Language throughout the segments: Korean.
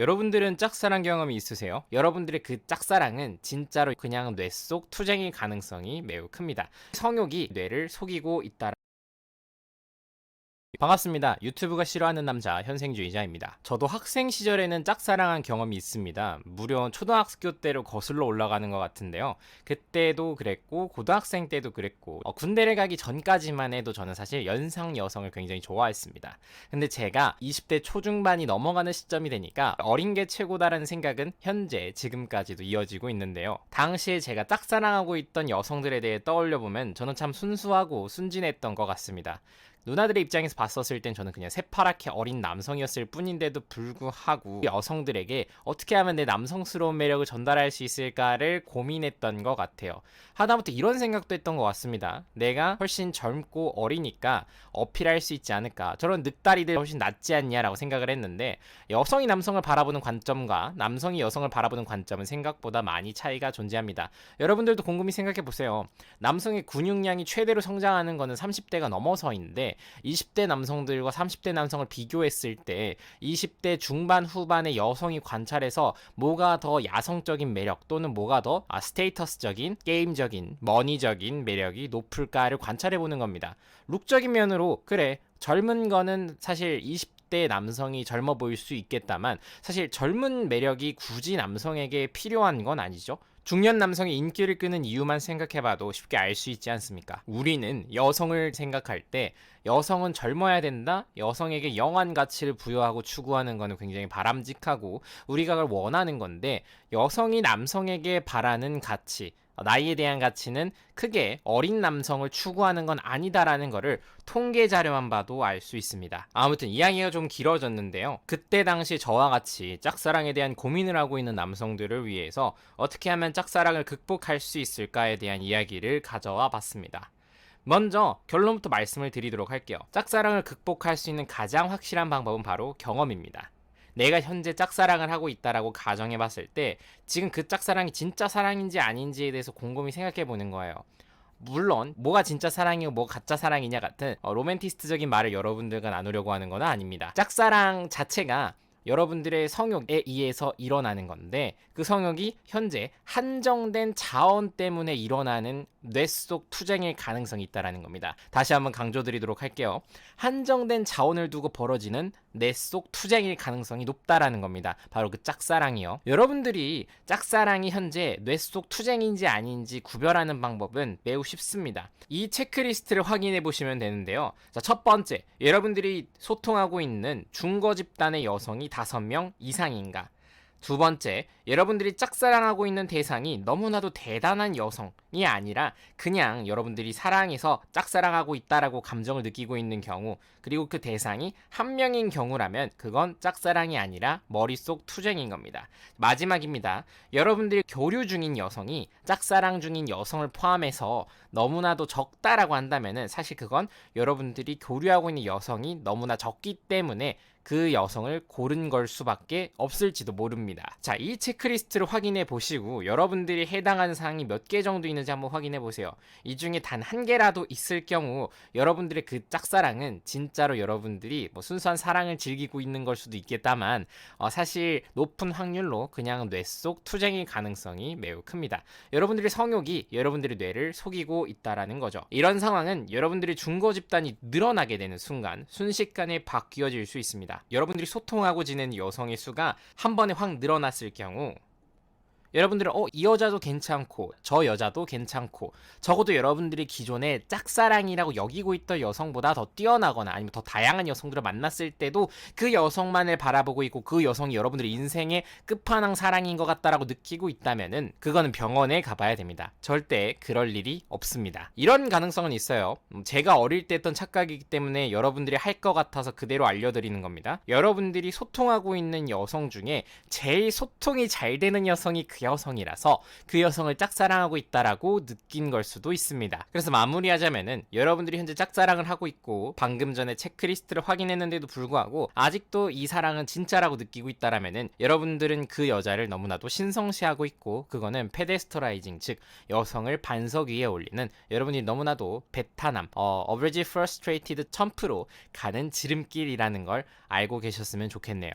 여러분들은 짝사랑 경험이 있으세요? 여러분들의 그 짝사랑은 진짜로 그냥 뇌 속 투쟁일 가능성이 매우 큽니다. 성욕이 뇌를 속이고 있다. 반갑습니다. 유튜브가 싫어하는 남자 현생주의자입니다. 저도 학생 시절에는 짝사랑한 경험이 있습니다. 무려 초등학교 때로 거슬러 올라가는 것 같은데요. 그때도 그랬고 고등학생 때도 그랬고 군대를 가기 전까지만 해도 저는 사실 연상 여성을 굉장히 좋아했습니다. 근데 제가 20대 초중반이 넘어가는 시점이 되니까 어린 게 최고다라는 생각은 현재 지금까지도 이어지고 있는데요. 당시에 제가 짝사랑하고 있던 여성들에 대해 떠올려보면 저는 참 순수하고 순진했던 것 같습니다. 누나들의 입장에서 봤었을 땐 저는 그냥 새파랗게 어린 남성이었을 뿐인데도 불구하고 여성들에게 어떻게 하면 내 남성스러운 매력을 전달할 수 있을까를 고민했던 것 같아요. 하다못해 이런 생각도 했던 것 같습니다. 내가 훨씬 젊고 어리니까 어필할 수 있지 않을까, 저런 늑다리들 훨씬 낫지 않냐라고 생각을 했는데, 여성이 남성을 바라보는 관점과 남성이 여성을 바라보는 관점은 생각보다 많이 차이가 존재합니다. 여러분들도 곰곰이 생각해보세요. 남성의 근육량이 최대로 성장하는 거는 30대가 넘어서인데 20대 남성들과 30대 남성을 비교했을 때 20대 중반 후반의 여성이 관찰해서 뭐가 더 야성적인 매력 또는 뭐가 더 스테이터스적인, 게임적인, 머니적인 매력이 높을까를 관찰해보는 겁니다. 룩적인 면으로 그래, 젊은 거는 사실 20대 남성이 젊어 보일 수 있겠다만 사실 젊은 매력이 굳이 남성에게 필요한 건 아니죠. 중년 남성의 인기를 끄는 이유만 생각해봐도 쉽게 알 수 있지 않습니까? 우리는 여성을 생각할 때 여성은 젊어야 된다? 여성에게 영한 가치를 부여하고 추구하는 것은 굉장히 바람직하고 우리가 그걸 원하는 건데, 여성이 남성에게 바라는 가치, 나이에 대한 가치는 크게 어린 남성을 추구하는 건 아니다라는 거를 통계 자료만 봐도 알 수 있습니다. 아무튼 이야기가 좀 길어졌는데요. 그때 당시 저와 같이 짝사랑에 대한 고민을 하고 있는 남성들을 위해서 어떻게 하면 짝사랑을 극복할 수 있을까에 대한 이야기를 가져와 봤습니다. 먼저 결론부터 말씀을 드리도록 할게요. 짝사랑을 극복할 수 있는 가장 확실한 방법은 바로 경험입니다. 내가 현재 짝사랑을 하고 있다라고 가정해봤을 때 지금 그 짝사랑이 진짜 사랑인지 아닌지에 대해서 곰곰이 생각해보는 거예요. 물론 뭐가 진짜 사랑이고 뭐가 가짜 사랑이냐 같은 로맨티스트적인 말을 여러분들과 나누려고 하는 건 아닙니다. 짝사랑 자체가 여러분들의 성욕에 의해서 일어나는 건데, 그 성욕이 현재 한정된 자원 때문에 일어나는 뇌 속 투쟁일 가능성이 있다는 겁니다. 다시 한번 강조드리도록 할게요. 한정된 자원을 두고 벌어지는 뇌 속 투쟁일 가능성이 높다라는 겁니다. 바로 그 짝사랑이요. 여러분들이 짝사랑이 현재 뇌 속 투쟁인지 아닌지 구별하는 방법은 매우 쉽습니다. 이 체크리스트를 확인해 보시면 되는데요. 자, 첫 번째, 여러분들이 소통하고 있는 중거 집단의 여성이 5명 이상인가? 두 번째, 여러분들이 짝사랑하고 있는 대상이 너무나도 대단한 여성이 아니라 그냥 여러분들이 사랑해서 짝사랑하고 있다라고 감정을 느끼고 있는 경우, 그리고 그 대상이 한 명인 경우라면 그건 짝사랑이 아니라 머릿속 투쟁인 겁니다. 마지막입니다. 여러분들이 교류 중인 여성이 짝사랑 중인 여성을 포함해서 너무나도 적다라고 한다면은 사실 그건 여러분들이 교류하고 있는 여성이 너무나 적기 때문에 그 여성을 고른 걸 수밖에 없을지도 모릅니다. 자, 이 체크리스트를 확인해 보시고 여러분들이 해당하는 사항이 몇 개 정도 있는지 한번 확인해 보세요. 이 중에 단 한 개라도 있을 경우 여러분들의 그 짝사랑은 진짜로 여러분들이 순수한 사랑을 즐기고 있는 걸 수도 있겠다만 사실 높은 확률로 그냥 뇌 속 투쟁일 가능성이 매우 큽니다. 여러분들의 성욕이 여러분들의 뇌를 속이고 있다라는 거죠. 이런 상황은 여러분들의 중거 집단이 늘어나게 되는 순간 순식간에 바뀌어질 수 있습니다. 여러분들이 소통하고 지내는 여성의 수가 한 번에 확 늘어났을 경우 여러분들은 이 여자도 괜찮고 저 여자도 괜찮고 적어도 여러분들이 기존에 짝사랑이라고 여기고 있던 여성보다 더 뛰어나거나 아니면 더 다양한 여성들을 만났을 때도 그 여성만을 바라보고 있고 그 여성이 여러분들의 인생의 끝판왕 사랑인 것 같다라고 느끼고 있다면은 그거는 병원에 가봐야 됩니다. 절대 그럴 일이 없습니다. 이런 가능성은 있어요. 제가 어릴 때 했던 착각이기 때문에 여러분들이 할 것 같아서 그대로 알려드리는 겁니다. 여러분들이 소통하고 있는 여성 중에 제일 소통이 잘 되는 여성이 그 여성이라서 그 여성을 짝사랑하고 있다라고 느낀 걸 수도 있습니다. 그래서 마무리하자면은 여러분들이 현재 짝사랑을 하고 있고 방금 전에 체크리스트를 확인했는데도 불구하고 아직도 이 사랑은 진짜라고 느끼고 있다라면은 여러분들은 그 여자를 너무나도 신성시하고 있고 그거는 페데스터라이징, 즉 여성을 반석 위에 올리는 여러분이 너무나도 배타남, 어브리지 프러스트레이티드 첨프로 가는 지름길이라는 걸 알고 계셨으면 좋겠네요.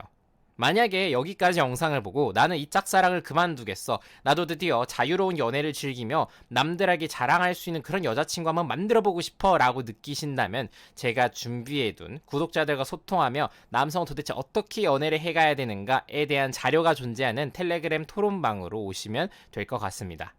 만약에 여기까지 영상을 보고 나는 이 짝사랑을 그만두겠어. 나도 드디어 자유로운 연애를 즐기며 남들에게 자랑할 수 있는 그런 여자친구 한번 만들어보고 싶어 라고 느끼신다면 제가 준비해둔 구독자들과 소통하며 남성은 도대체 어떻게 연애를 해가야 되는가에 대한 자료가 존재하는 텔레그램 토론방으로 오시면 될 것 같습니다.